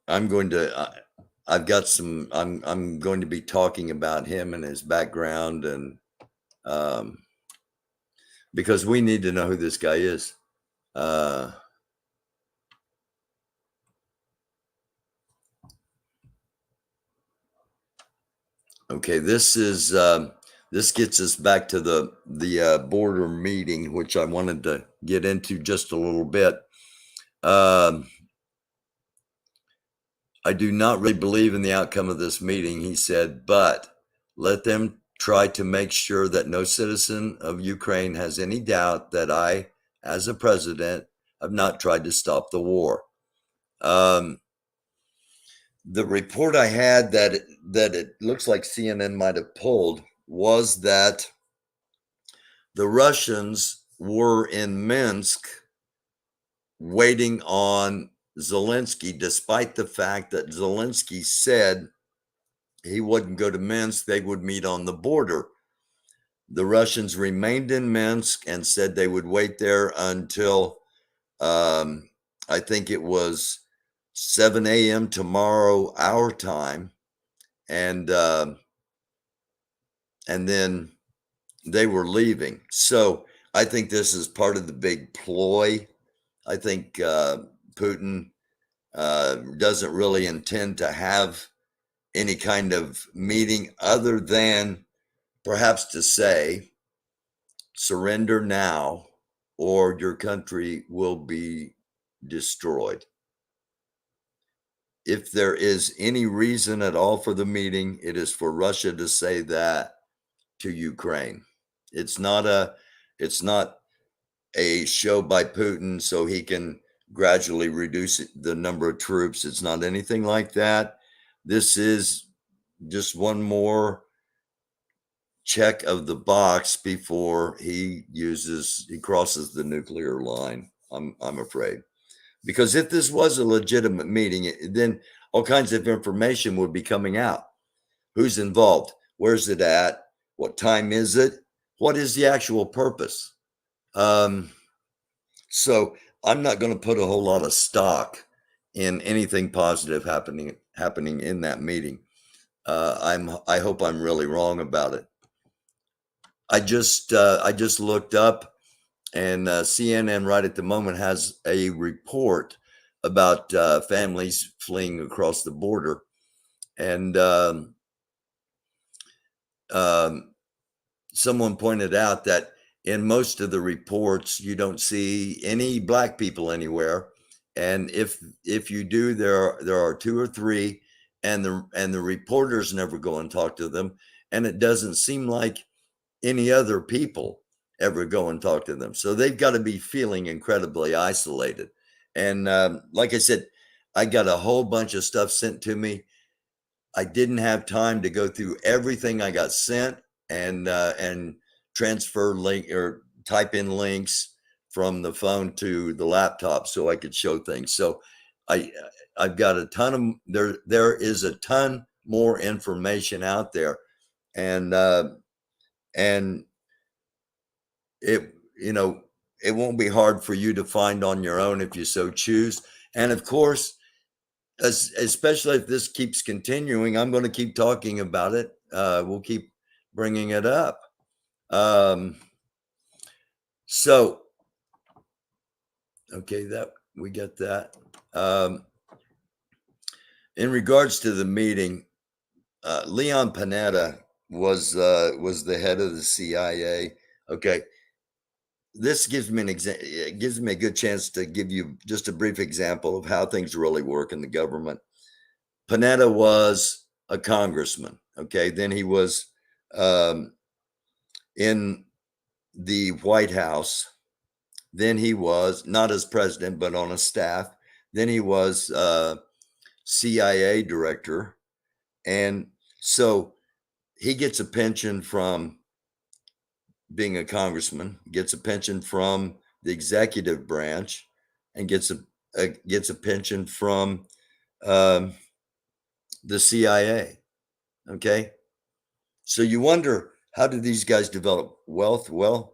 I'm going to be talking about him and his background, and because we need to know who this guy is. Okay, this gets us back to the border meeting, which I wanted to get into just a little bit. I do not really believe in the outcome of this meeting, he said, but let them try to make sure that no citizen of Ukraine has any doubt that I, as a president, have not tried to stop the war. The report I had that it looks like CNN might have pulled was that the Russians were in Minsk waiting on Zelensky, despite the fact that Zelensky said he wouldn't go to Minsk, they would meet on the border. The Russians remained in Minsk and said they would wait there until I think it was 7 a.m. tomorrow, our time. And then they were leaving. So I think this is part of the big ploy. I think Putin doesn't really intend to have any kind of meeting other than perhaps to say, surrender now or your country will be destroyed. If there is any reason at all for the meeting, it is for Russia to say that to Ukraine. It's not a show by Putin so he can gradually reduce the number of troops. It's not anything like that. This is just one more check of the box before he crosses the nuclear line. I'm afraid, because if this was a legitimate meeting, then all kinds of information would be coming out. Who's involved? Where's it at? What time is it? What is the actual purpose? So I'm not going to put a whole lot of stock in anything positive happening in that meeting. I hope I'm really wrong about it. I just looked up, and CNN right at the moment has a report about families fleeing across the border, and someone pointed out that in most of the reports you don't see any black people anywhere, and if you do, there are two or three, and the reporters never go and talk to them, and it doesn't seem like any other people ever go and talk to them. So they've got to be feeling incredibly isolated. And like I said, I got a whole bunch of stuff sent to me. I didn't have time to go through everything I got sent and transfer link or type in links from the phone to the laptop so I could show things. So I've got a ton of there is a ton more information out there, and it it won't be hard for you to find on your own if you so choose. And of course, especially if this keeps continuing, I'm going to keep talking about it. We'll keep bringing it up. So, okay, that we get that. In regards to the meeting, Leon Panetta was the head of the CIA. Okay, this gives me a good chance to give you just a brief example of how things really work in the government. Panetta was a congressman. Okay, then he was in the White House. Then he was not as president, but on a staff. Then he was CIA director, and so he gets a pension from being a congressman, gets a pension from the executive branch, and gets a pension from the CIA. Okay, so you wonder, how did these guys develop wealth? Well,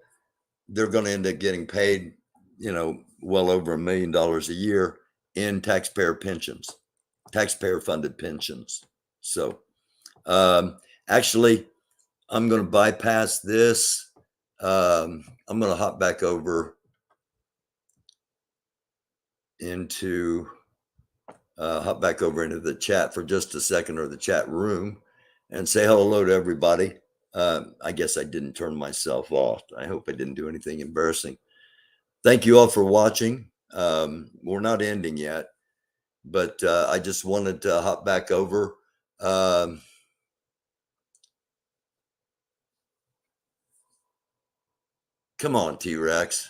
they're going to end up getting paid, well over $1 million a year in taxpayer pensions, taxpayer funded pensions. So actually, I'm going to bypass this. I'm going to hop back over into the chat for just a second, or the chat room, and say hello to everybody. I guess I didn't turn myself off. I hope I didn't do anything embarrassing. Thank you all for watching. We're not ending yet, but I just wanted to hop back over. Come on, T-Rex.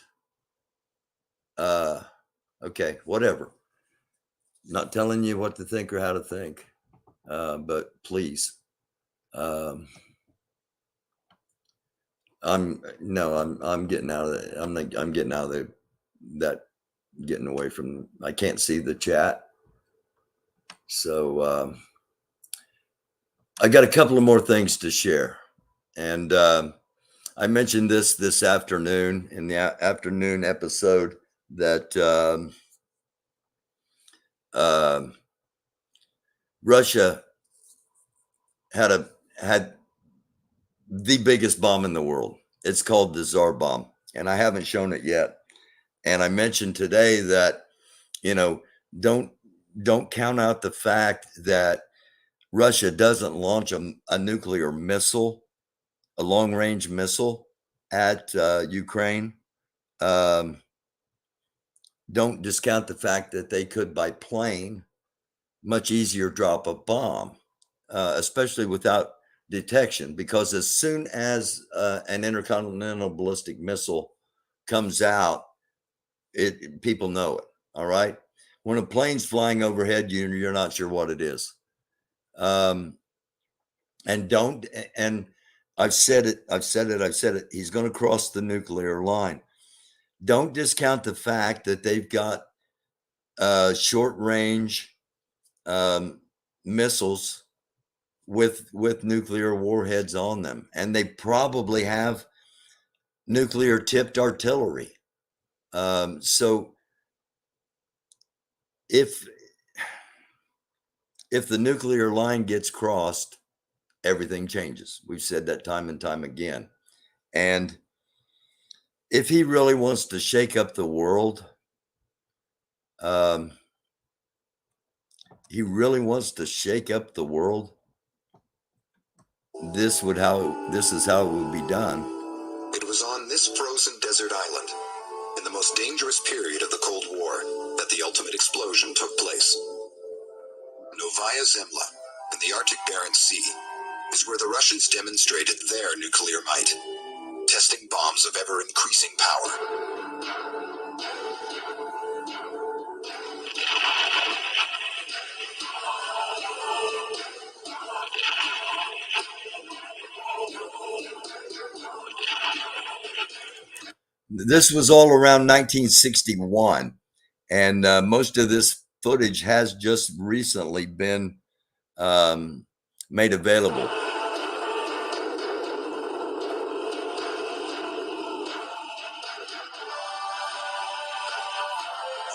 Okay, whatever. Not telling you what to think or how to think, but please. I'm getting out of it. I'm getting out of getting away from. I can't see the chat, so I got a couple of more things to share, and I mentioned this afternoon in the afternoon episode that Russia had the biggest bomb in the world. It's called the Tsar bomb, and I haven't shown it yet. And I mentioned today that, don't count out the fact that Russia doesn't launch a nuclear missile, a long-range missile at Ukraine. Don't discount the fact that they could, by plane, much easier drop a bomb, especially without detection, because as soon as an intercontinental ballistic missile comes out, people know it. All right. When a plane's flying overhead, you're not sure what it is. And I've said it. He's going to cross the nuclear line. Don't discount the fact that they've got short range missiles with nuclear warheads on them, and they probably have nuclear tipped artillery. So if the nuclear line gets crossed, everything changes. We've said that time and time again. And if he really wants to shake up the world, this is how it would be done. It was on this frozen desert island, in the most dangerous period of the Cold War, that the ultimate explosion took place. Novaya Zemlya, in the Arctic Barents Sea, is where the Russians demonstrated their nuclear might, testing bombs of ever-increasing power. This was all around 1961, and most of this footage has just recently been made available. On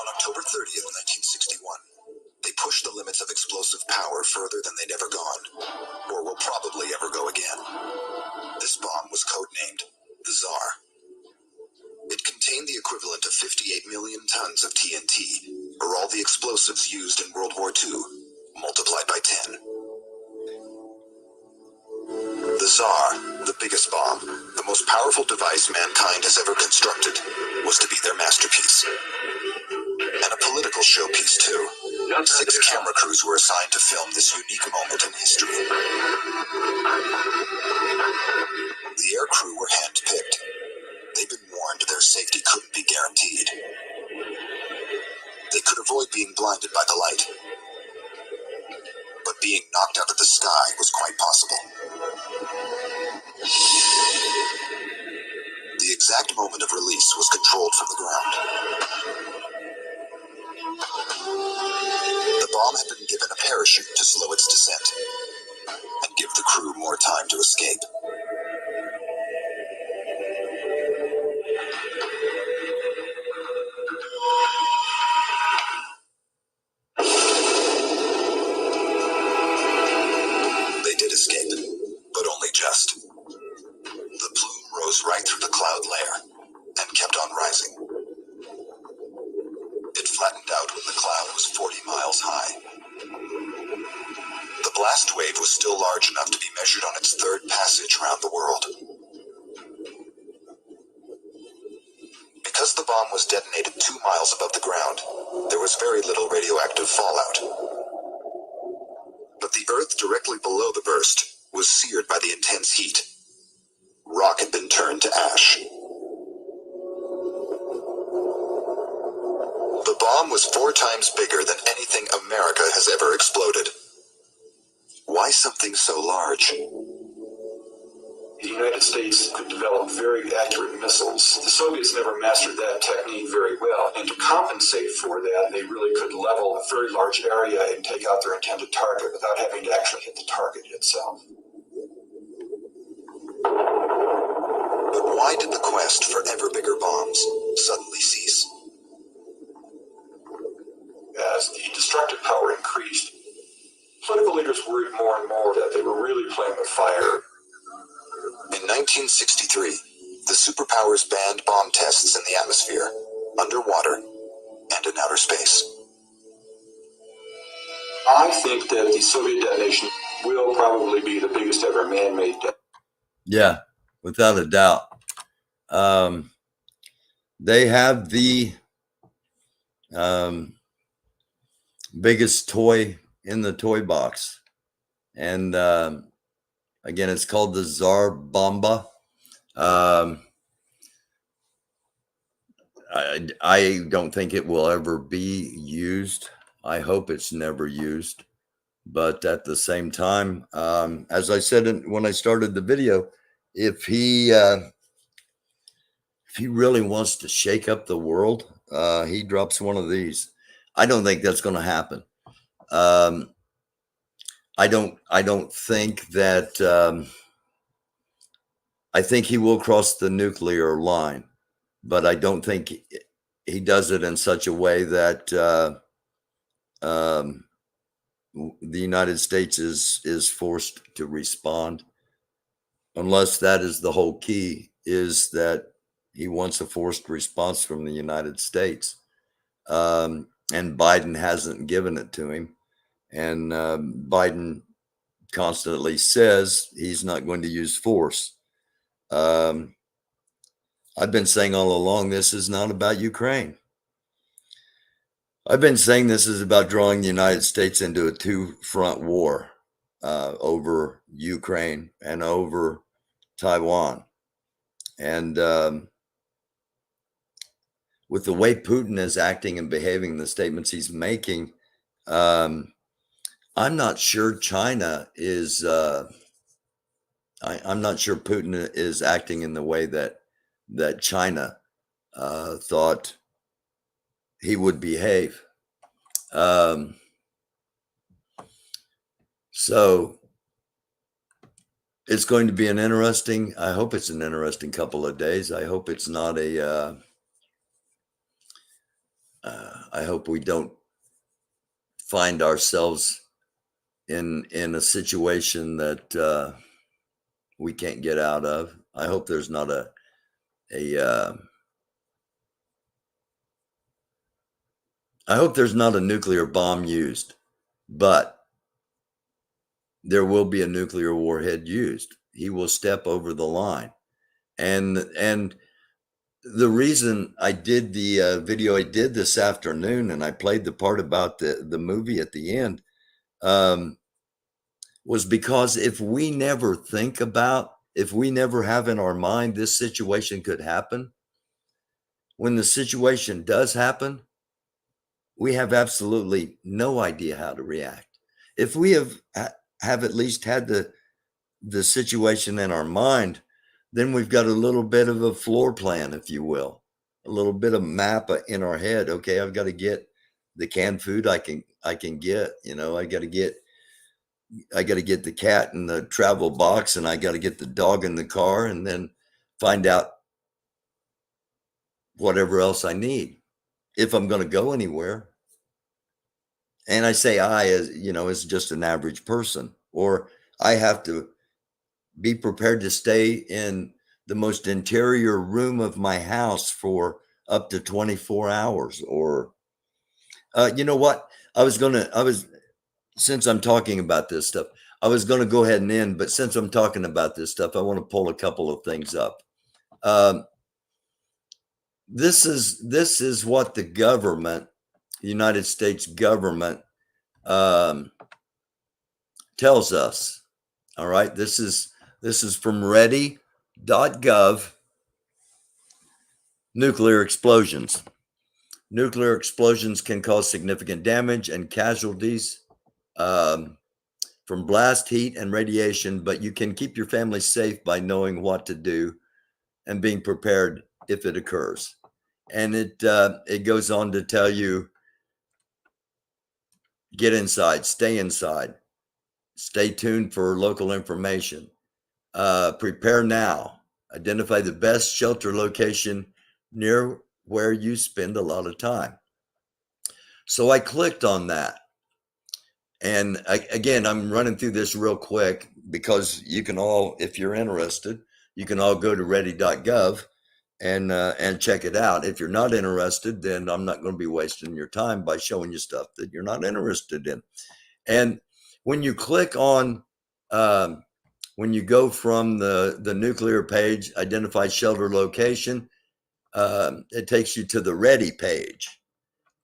October 30th, 1961, they pushed the limits of explosive power further than they'd ever gone, or will probably ever go again. This bomb was codenamed the Tsar. It contained the equivalent of 58 million tons of TNT, or all the explosives used in World War II, multiplied by 10. The Tsar, the biggest bomb, the most powerful device mankind has ever constructed, was to be their masterpiece. And a political showpiece, too. 6 camera crews were assigned to film this unique moment in history. The air crew were hand-picked. They'd been warned their safety couldn't be guaranteed. They could avoid being blinded by the light. But being knocked out of the sky was quite possible. The exact moment of release was controlled from the ground. The bomb had been given a parachute to slow its descent and give the crew more time to escape. They did escape, but only just. The plume rose right through the cloud layer and kept on rising. It flattened out when the cloud was 40 miles high. The blast wave was still large enough to be measured on its third passage around the world. Because the bomb was detonated 2 miles above the ground, there was very little radioactive fallout. But the Earth directly below the burst was seared by the intense heat. Rock had been turned to ash. The bomb was 4 times bigger than anything America has ever exploded. Why something so large? The United States could develop very accurate missiles. The Soviets never mastered that technique very well, and to compensate for that, they really could level a very large area and take out their intended target without having to actually hit the target itself. But why did the quest for ever bigger bombs suddenly cease? As the destructive power increased, political leaders worried more and more that they were really playing with fire. In 1963, the superpowers banned bomb tests in the atmosphere, underwater, and in outer space. I think that the Soviet detonation will probably be the biggest ever man-made detonation. Yeah, without a doubt. They have the biggest toy in the toy box. And again, it's called the Tsar Bomba. I don't think it will ever be used. I hope it's never used. But at the same time, as I said when I started the video, if he really wants to shake up the world, he drops one of these. I don't think that's going to happen. I don't think that. I think he will cross the nuclear line, but I don't think he does it in such a way that the United States is forced to respond, unless that is the whole key, is that he wants a forced response from the United States. And Biden hasn't given it to him. And Biden constantly says he's not going to use force. I've been saying all along, this is not about Ukraine. I've been saying this is about drawing the United States into a 2-front war over Ukraine and over Taiwan. And with the way Putin is acting and behaving, the statements he's making, I'm not sure China is, I'm not sure Putin is acting in the way that China thought he would behave. So it's going to be I hope it's an interesting couple of days. I hope it's not I hope we don't find ourselves in a situation that we can't get out of. I hope there's not I hope there's not a nuclear bomb used, but there will be a nuclear warhead used. He will step over the line. And the reason I did the video I did this afternoon, and I played the part about the movie at the end, was because if we never have in our mind this situation could happen, when the situation does happen, we have absolutely no idea how to react. If we have at least had the situation in our mind, then we've got a little bit of a floor plan, if you will, a little bit of map in our head. Okay, I've got to get the canned food I can get. I got to get the cat in the travel box, and I got to get the dog in the car, and then find out whatever else I need if I'm going to go anywhere. And I say as just an average person, or I have to be prepared to stay in the most interior room of my house for up to 24 hours. Or, you know what? I was since I'm talking about this stuff, I was going to go ahead and end, but since I'm talking about this stuff, I want to pull a couple of things up. This is what the government, the United States government, tells us. All right, this is from ready.gov. Nuclear explosions. Nuclear explosions can cause significant damage and casualties from blast, heat, and radiation, but you can keep your family safe by knowing what to do and being prepared if it occurs. And it goes on to tell you, get inside, stay tuned for local information, prepare now, identify the best shelter location near where you spend a lot of time. So I clicked on that. And again, I'm running through this real quick because you can all, if you're interested, you can all go to ready.gov and check it out. If you're not interested, then I'm not going to be wasting your time by showing you stuff that you're not interested in. And when you click on, when you go from the nuclear page, identify shelter location, it takes you to the ready page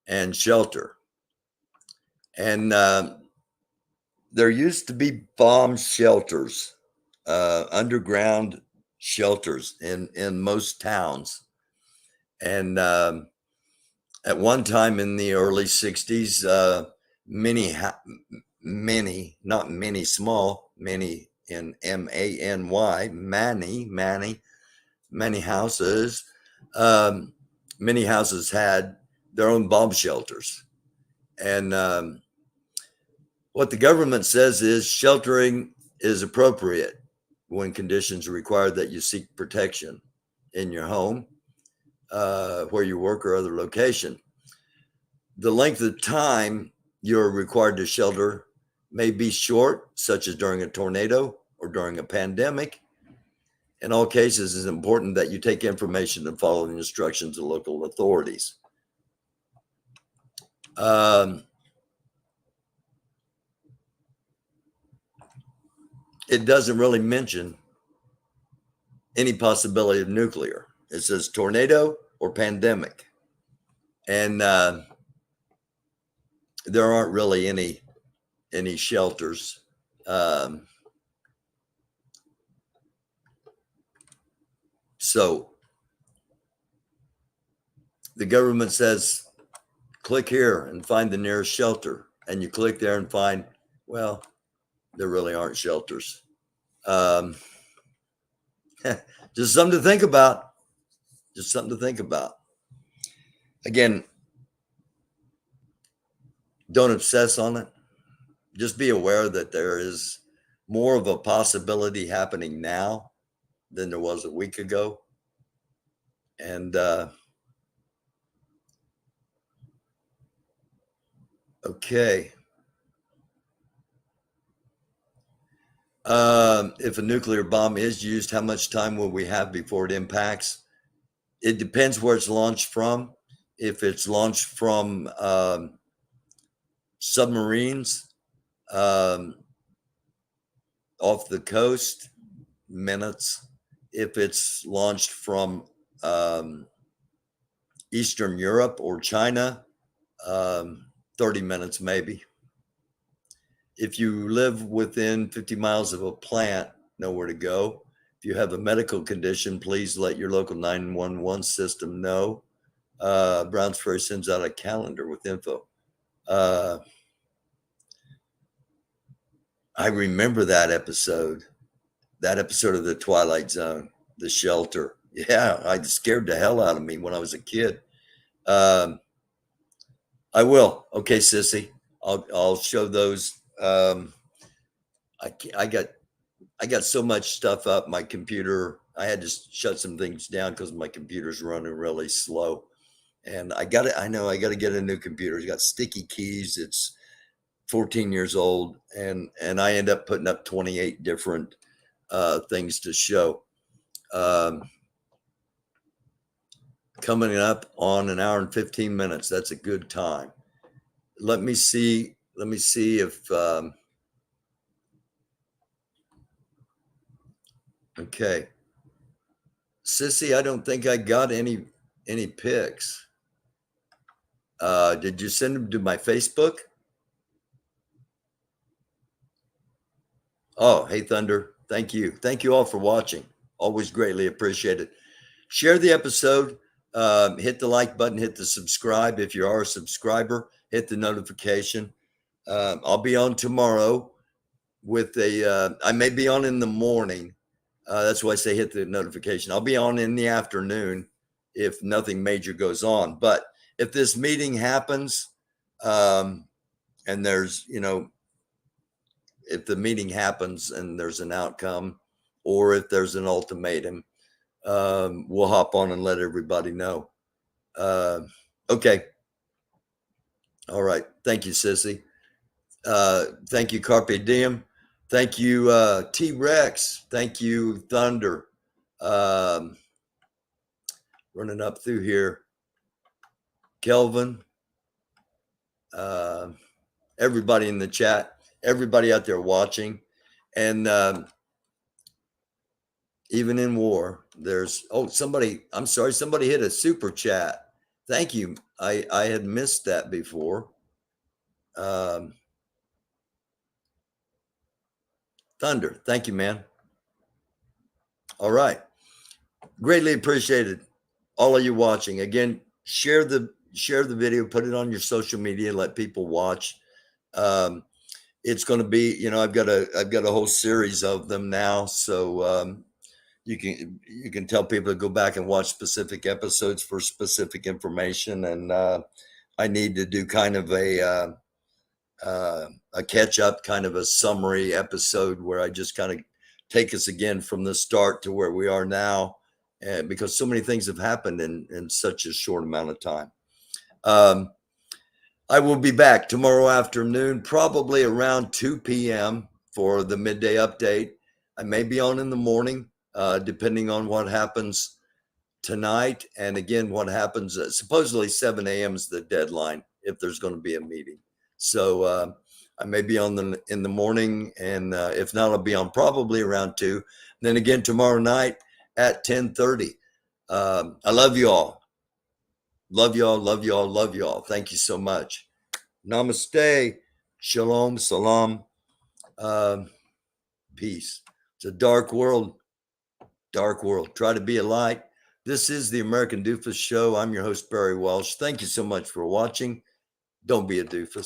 and shelter. And there used to be bomb shelters, underground shelters in most towns. And at one time in the early 60s, many, not many small, many in M-A-N-Y, many houses, many houses had their own bomb shelters. And what the government says is sheltering is appropriate when conditions require that you seek protection in your home, where you work or other location. The length of time you're required to shelter may be short, such as during a tornado or during a pandemic. In all cases, it's important that you take information and follow the instructions of local authorities. It doesn't really mention any possibility of nuclear. It says tornado or pandemic. And there aren't really any shelters. So the government says, click here and find the nearest shelter. And you click there and find, well, there really aren't shelters. Just something to think about. Just something to think about. Again, don't obsess on it. Just be aware that there is more of a possibility happening now than there was a week ago. And okay. If a nuclear bomb is used, how much time will we have before it impacts? It depends where it's launched from. If it's launched from submarines off the coast, minutes. If it's launched from Eastern Europe or China, 30 minutes maybe. If you live within 50 miles of a plant, know where to go. If you have a medical condition, please let your local 911 system know. Browns Ferry sends out a calendar with info. I remember that episode of The Twilight Zone, The Shelter. Yeah, it scared the hell out of me when I was a kid. I will. Okay, sissy. I'll show those. I got so much stuff up my computer. I had to shut some things down because my computer's running really slow. And I got to get a new computer. It's got sticky keys. It's 14 years old. And I end up putting up 28 different things to show. Coming up on an hour and 15 minutes. That's a good time. Let me see let me see if, okay. Sissy, I don't think I got any pics. Did you send them to my Facebook? Oh, hey, Thunder. Thank you. Thank you all for watching. Always greatly appreciated. Share the episode. Hit the like button. Hit the subscribe. If you are a subscriber, hit the notification. I'll be on tomorrow with I may be on in the morning. That's why I say hit the notification. I'll be on in the afternoon if nothing major goes on. But if this meeting happens, and there's, if the meeting happens and there's an outcome, or if there's an ultimatum, we'll hop on and let everybody know. Okay. All right. Thank you, Sissy. Thank you, Carpe Diem. Thank you, T-Rex. Thank you, Thunder. Running up through here. Kelvin. Everybody in the chat. Everybody out there watching. And even in war, there's, I'm sorry, somebody hit a super chat. Thank you. I had missed that before. Thunder, thank you, man. All right. Greatly appreciated. All of you watching. Again, share the video, put it on your social media, let people watch. It's going to be, I've got a whole series of them now. So you can tell people to go back and watch specific episodes for specific information. And I need to do kind of a catch up, kind of a summary episode where I just kind of take us again from the start to where we are now, and because so many things have happened in such a short amount of time. I will be back tomorrow afternoon, probably around 2 p.m. for the midday update. I may be on in the morning, depending on what happens tonight. And again, what happens, supposedly 7 a.m. is the deadline if there's going to be a meeting. So I may be on in the morning, and if not, I'll be on probably around 2. Then again, tomorrow night at 10:30. I love you all. Love you all, love you all, love you all. Thank you so much. Namaste. Shalom, salam. Peace. It's a dark world. Dark world. Try to be a light. This is the American Doofus Show. I'm your host, Barry Walsh. Thank you so much for watching. Don't be a doofus.